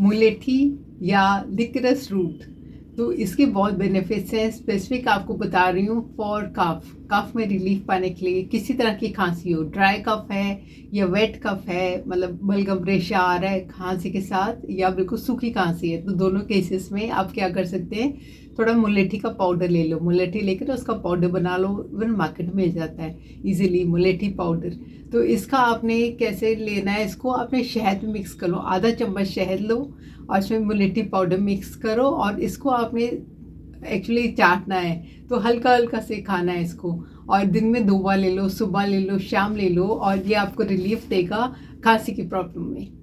मुलेठी या लिकरस रूट। तो इसके बहुत बेनिफिट्स हैं। स्पेसिफिक आपको बता रही हूँ फॉर कफ में रिलीफ पाने के लिए। किसी तरह की खांसी हो, ड्राई कफ है या वेट कफ है, मतलब बलगम रेशा आ रहा है खांसी के साथ, या बिल्कुल सूखी खांसी है, तो दोनों केसेस में आप क्या कर सकते हैं, थोड़ा मुलेठी का पाउडर ले लो। मुलेठी लेकर उसका पाउडर बना लो, इवन मार्केट में मिल जाता है इजीली मुलेठी पाउडर। तो इसका आपने कैसे लेना है, इसको आपने शहद में मिक्स कर लो, आधा चम्मच शहद लो और इसमें मुलेठी पाउडर मिक्स करो और इसको आपने एक्चुअली चाटना है। तो हल्का हल्का से खाना है इसको, और दिन में 2 बार ले लो, सुबह ले लो, शाम ले लो, और ये आपको रिलीफ देगा खांसी की प्रॉब्लम में।